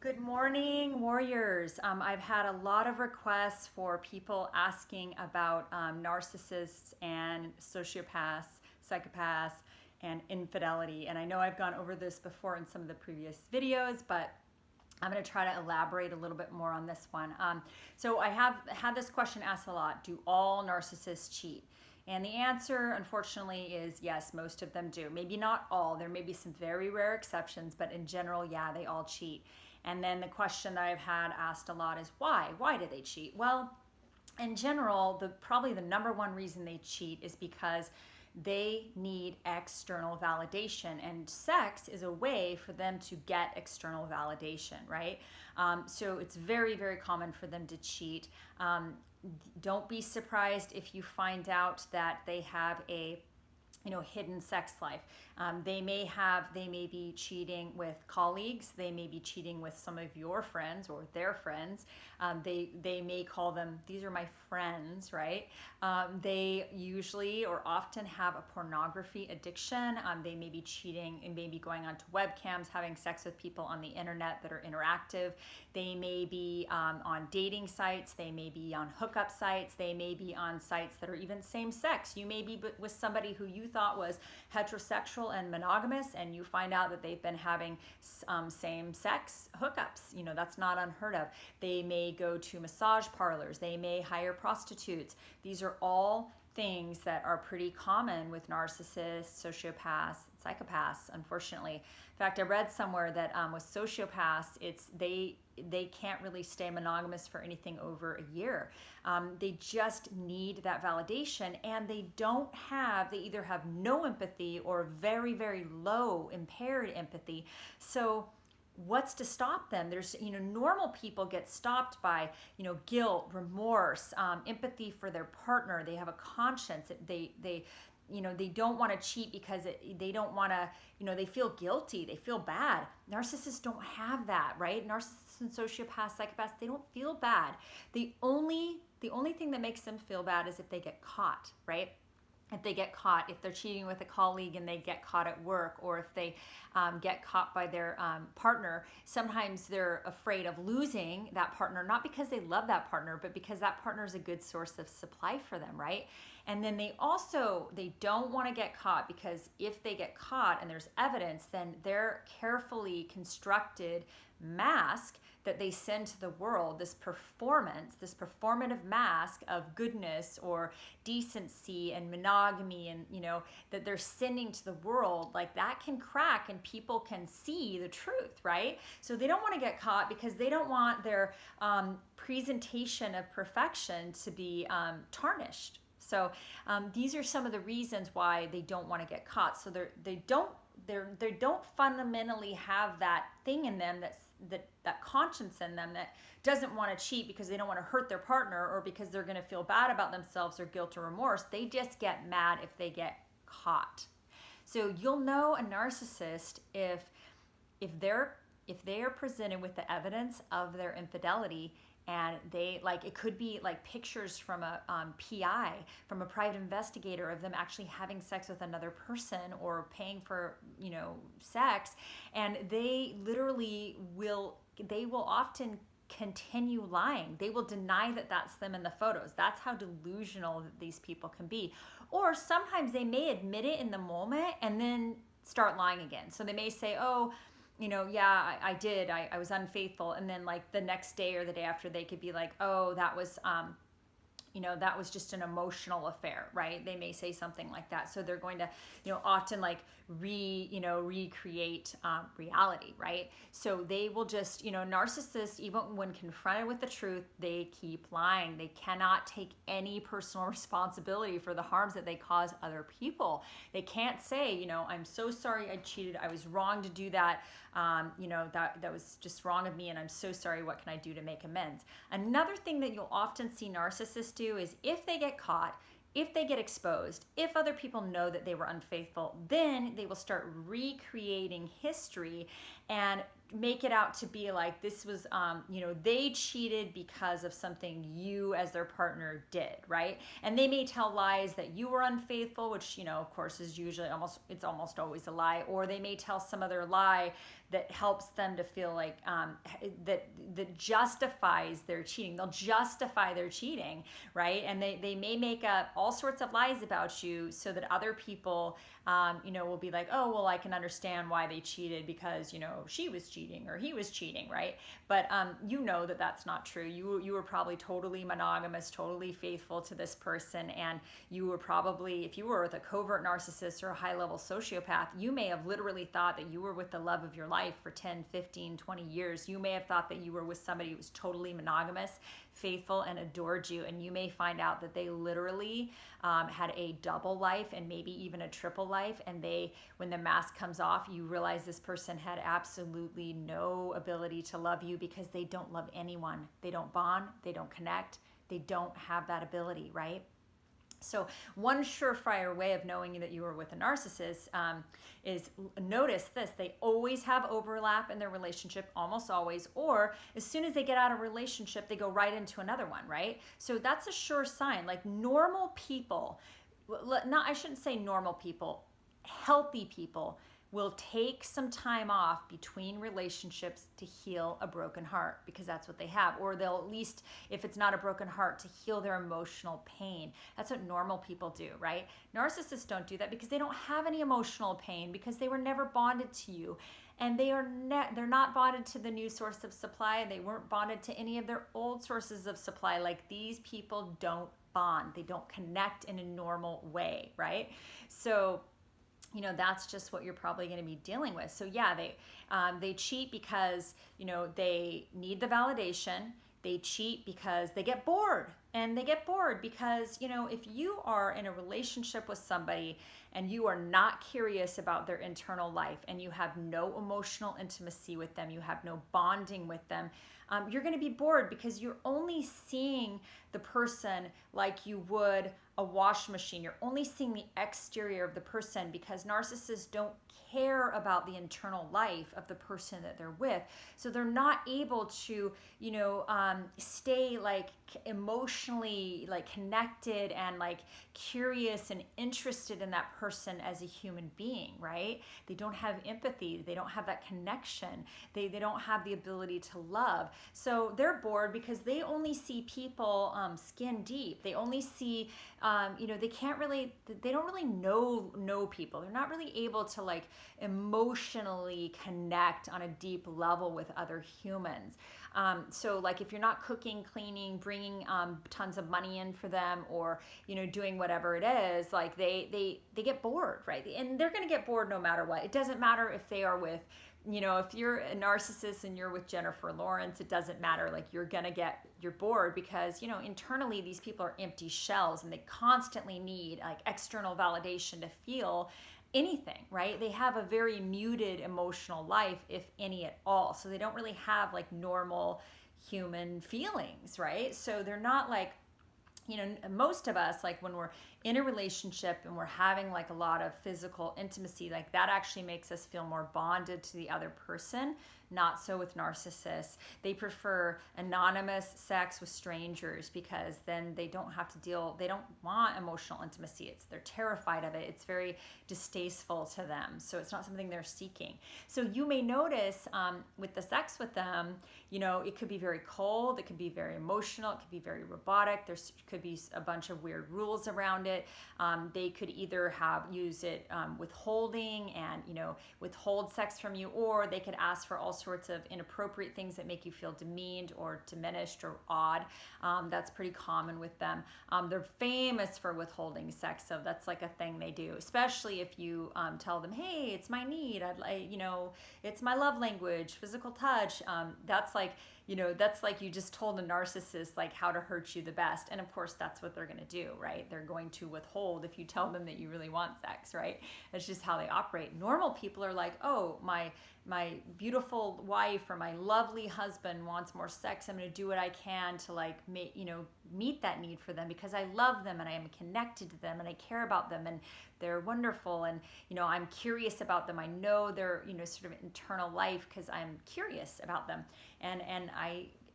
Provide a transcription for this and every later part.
Good morning, warriors. I've had a lot of requests for people asking about narcissists and sociopaths, psychopaths, and infidelity. And I know I've gone over this before in some of the previous videos, but I'm going to try to elaborate a little bit more on this one. So I have had this question asked a lot. Do all narcissists cheat? And the answer, unfortunately, is yes, most of them do. Maybe not all. There may be some very rare exceptions, but in general, yeah, they all cheat. And then the question that I've had asked a lot is why? Why do they cheat? Well, in general, probably the number one reason they cheat is because they need external validation, and sex is a way for them to get external validation, right? So it's very, very common for them to cheat. Don't be surprised if you find out that they have a hidden sex life. They may be cheating with colleagues. They may be cheating with some of your friends or their friends. They may call them, these are my friends, right? They usually or often have a pornography addiction. They may be cheating and maybe going onto webcams, having sex with people on the internet that are interactive. They may be on dating sites. They may be on hookup sites. They may be on sites that are even same sex. You may be with somebody who you thought was heterosexual and monogamous, and you find out that they've been having same sex hookups. That's not unheard of. They may go to massage parlors. They may hire prostitutes. These are all things that are pretty common with narcissists, sociopaths, psychopaths, unfortunately. In fact, I read somewhere that with sociopaths, they can't really stay monogamous for anything over a year. They just need that validation, and they either have no empathy or very, very low impaired empathy. So what's to stop them? There's, normal people get stopped by, guilt, remorse, empathy for their partner. They have a conscience. They don't want to cheat because they don't want to, they feel guilty. They feel bad. Narcissists don't have that, right? Narcissists and sociopaths, psychopaths, they don't feel bad. The only thing that makes them feel bad is if they get caught, right? If they get caught, if they're cheating with a colleague and they get caught at work, or if they get caught by their partner, sometimes they're afraid of losing that partner, not because they love that partner, but because that partner is a good source of supply for them, right? And then they don't want to get caught, because if they get caught and there's evidence, then their carefully constructed mask that they send to the world, this performative mask of goodness or decency and monogamy, and that they're sending to the world, like that can crack and people can see the truth, right? So they don't want to get caught because they don't want their presentation of perfection to be tarnished. So these are some of the reasons why they don't want to get caught. So they don't fundamentally have that thing in them that conscience in them that doesn't want to cheat because they don't want to hurt their partner, or because they're going to feel bad about themselves or guilt or remorse. They just get mad if they get caught. So you'll know a narcissist if they are presented with the evidence of their infidelity, and it could be like pictures from a PI, from a private investigator, of them actually having sex with another person or paying for sex, and they will often continue lying. They will deny that that's them in the photos. That's how delusional these people can be. Or sometimes they may admit it in the moment and then start lying again. So they may say, oh, yeah, I did. I was unfaithful. And then like the next day or the day after, they could be like, oh, that was just an emotional affair, right? They may say something like that. So they're going to, often like recreate reality, right? So they will just, narcissists, even when confronted with the truth, they keep lying. They cannot take any personal responsibility for the harms that they cause other people. They can't say, I'm so sorry I cheated. I was wrong to do that. That was just wrong of me, and I'm so sorry. What can I do to make amends? Another thing that you'll often see narcissists do is, if they get caught, if they get exposed, if other people know that they were unfaithful, then they will start recreating history and make it out to be like this was, they cheated because of something you as their partner did, right? And they may tell lies that you were unfaithful, which, of course is usually almost always a lie. Or they may tell some other lie that helps them to feel like that justifies their cheating. They'll justify their cheating, right? And they may make up all sorts of lies about you so that other people will be like, oh, well, I can understand why they cheated because, she was cheating or he was cheating, right? But that that's not true. You were probably totally monogamous, totally faithful to this person. And you were probably, if you were with a covert narcissist or a high-level sociopath, you may have literally thought that you were with the love of your life for 10, 15, 20 years. You may have thought that you were with somebody who was totally monogamous, faithful, and adored you. And you may find out that they literally had a double life and maybe even a triple life. And when the mask comes off, you realize this person had absolutely no ability to love you because they don't love anyone. They don't bond, they don't connect, they don't have that ability, right? So one surefire way of knowing that you are with a narcissist is notice this. They always have overlap in their relationship, almost always, or as soon as they get out of a relationship, they go right into another one, right? So that's a sure sign. Like normal people, I shouldn't say normal people, healthy people will take some time off between relationships to heal a broken heart because that's what they have. Or they'll at least, if it's not a broken heart, to heal their emotional pain. That's what normal people do, right? Narcissists don't do that because they don't have any emotional pain because they were never bonded to you. And they're not bonded to the new source of supply. They weren't bonded to any of their old sources of supply. Like these people don't bond. They don't connect in a normal way, right? So that's just what you're probably going to be dealing with. So yeah, they cheat because, they need the validation. They cheat because they get bored. And they get bored because, if you are in a relationship with somebody and you are not curious about their internal life and you have no emotional intimacy with them, you have no bonding with them, you're going to be bored because you're only seeing the person like you would a wash machine. You're only seeing the exterior of the person because narcissists don't care about the internal life of the person that they're with. So they're not able to, stay like emotionally like connected and like curious and interested in that person as a human being, right? They don't have empathy. They don't have that connection. They don't have the ability to love. So they're bored because they only see people skin deep. They only see, they don't really know people. They're not really able to like emotionally connect on a deep level with other humans. So like if you're not cooking, cleaning, bringing tons of money in for them or, doing whatever it is, like they get bored, right? And they're going to get bored no matter what. It doesn't matter if they are with, if you're a narcissist and you're with Jennifer Lawrence, it doesn't matter. Like you're bored because, internally these people are empty shells and they constantly need like external validation to feel anything, right? They have a very muted emotional life, if any at all. So they don't really have like normal human feelings, right? So they're not like, most of us, like when we're in a relationship and we're having like a lot of physical intimacy, like that actually makes us feel more bonded to the other person. Not so with narcissists. They prefer anonymous sex with strangers because then they don't have to they don't want emotional intimacy. They're terrified of it. It's very distasteful to them. So it's not something they're seeking. So you may notice with the sex with them, it could be very cold. It could be very emotional. It could be very robotic. There could be a bunch of weird rules around it. They could either use it withholding and, withhold sex from you, or they could ask for all sorts of inappropriate things that make you feel demeaned or diminished or odd. That's pretty common with them. They're famous for withholding sex, so that's like a thing they do, especially if you tell them, hey, it's my need, it's my love language, physical touch. That's like you just told a narcissist like how to hurt you the best. And of course that's what they're going to do, right? They're going to withhold if you tell them that you really want sex, right? That's just how they operate. Normal people are like, oh, my beautiful wife or my lovely husband wants more sex. I'm going to do what I can to like meet that need for them because I love them and I am connected to them and I care about them and they're wonderful and I'm curious about them. I know their sort of internal life because I'm curious about them and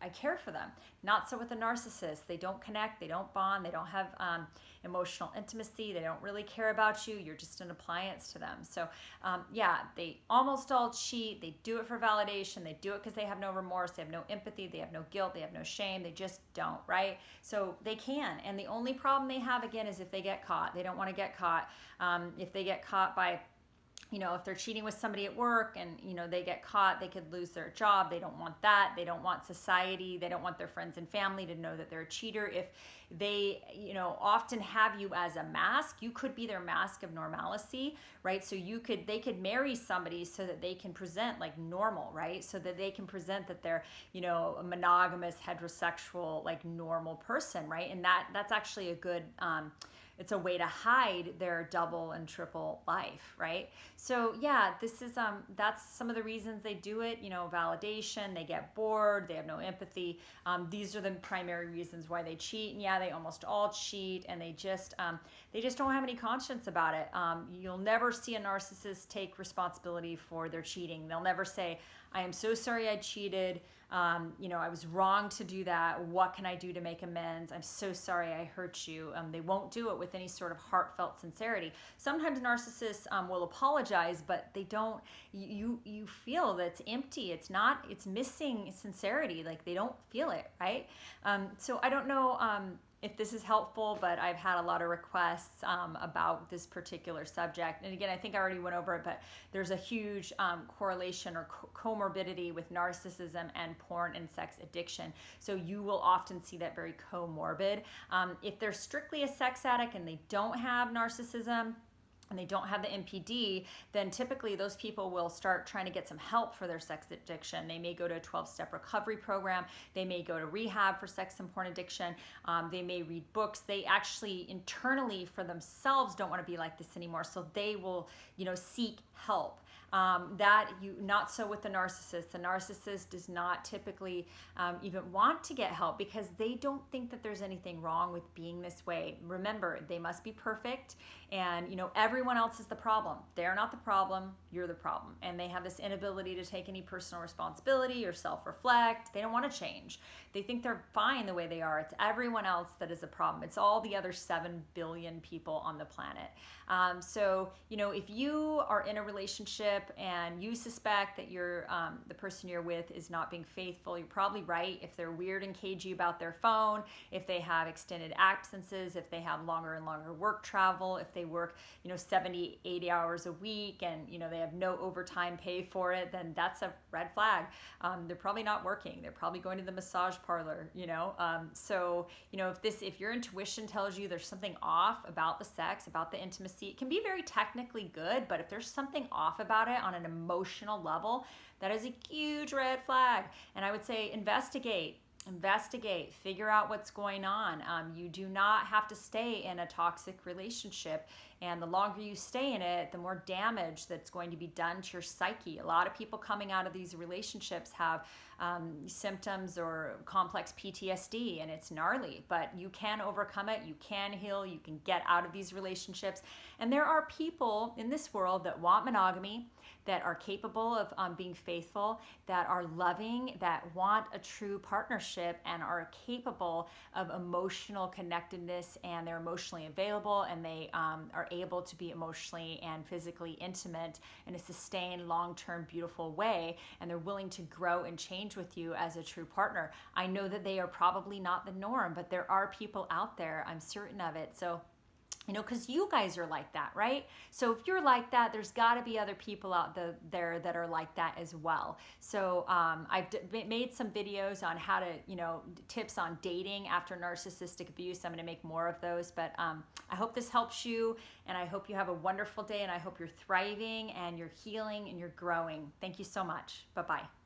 I care for them. Not so with a narcissist. They don't connect, they don't bond, they don't have emotional intimacy, they don't really care about you. You're just an appliance to them. So yeah, they almost all cheat. They do it for validation. They do it because they have no remorse, they have no empathy, they have no guilt, they have no shame. They just don't, right? So they can. And the only problem they have, again, is if they get caught. They don't want to get caught. If they get caught by, if they're cheating with somebody at work and, they get caught, they could lose their job. They don't want that. They don't want society. They don't want their friends and family to know that they're a cheater. If they, often have you as a mask, you could be their mask of normalcy, right? So they could marry somebody so that they can present like normal, right? So that they can present that they're, a monogamous, heterosexual, like normal person, right? And that's actually a good, it's a way to hide their double and triple life, right? So yeah, this is that's some of the reasons they do it. Validation, they get bored, they have no empathy. These are the primary reasons why they cheat. And yeah, they almost all cheat, and they just don't have any conscience about it. You'll never see a narcissist take responsibility for their cheating. They'll never say, I am so sorry I cheated. I was wrong to do that. What can I do to make amends? I'm so sorry I hurt you. They won't do it with any sort of heartfelt sincerity. Sometimes narcissists will apologize, but they don't, you feel that it's empty. It's missing sincerity. Like they don't feel it, right? So I don't know if this is helpful, but I've had a lot of requests about this particular subject. And again, I think I already went over it, but there's a huge correlation or comorbidity with narcissism and porn and sex addiction. So you will often see that very comorbid. If they're strictly a sex addict and they don't have narcissism, and they don't have the NPD, then typically those people will start trying to get some help for their sex addiction. They may go to a 12-step recovery program. They may go to rehab for sex and porn addiction. They may read books. They actually internally for themselves don't want to be like this anymore. So they will, seek help. Not so with the narcissist. The narcissist does not typically even want to get help because they don't think that there's anything wrong with being this way. Remember, they must be perfect, and everyone else is the problem. They're not the problem, you're the problem. And they have this inability to take any personal responsibility or self-reflect. They don't want to change. They think they're fine the way they are. It's everyone else that is a problem. It's all the other 7 billion people on the planet. So if you are in a relationship and you suspect that the person you're with is not being faithful, you're probably right. If they're weird and cagey about their phone, if they have extended absences, if they have longer and longer work travel, if they work 70, 80 hours a week and they have no overtime pay for it, then that's a red flag. They're probably not working. They're probably going to the massage parlor, So if your intuition tells you there's something off about the sex, about the intimacy, it can be very technically good, but if there's something off about it on an emotional level, that is a huge red flag. And I would say investigate, figure out what's going on. You do not have to stay in a toxic relationship. And the longer you stay in it, the more damage that's going to be done to your psyche. A lot of people coming out of these relationships have symptoms or complex PTSD, and it's gnarly, but you can overcome it. You can heal. You can get out of these relationships. And there are people in this world that want monogamy, that are capable of being faithful, that are loving, that want a true partnership and are capable of emotional connectedness, and they're emotionally available, and they are able to be emotionally and physically intimate in a sustained, long-term, beautiful way, and they're willing to grow and change with you as a true partner. I know that they are probably not the norm, but there are people out there, I'm certain of it. So because you guys are like that, right? So if you're like that, there's got to be other people out there that are like that as well. So I've made some videos on how to, tips on dating after narcissistic abuse. I'm going to make more of those, but I hope this helps you, and I hope you have a wonderful day, and I hope you're thriving and you're healing and you're growing. Thank you so much. Bye-bye.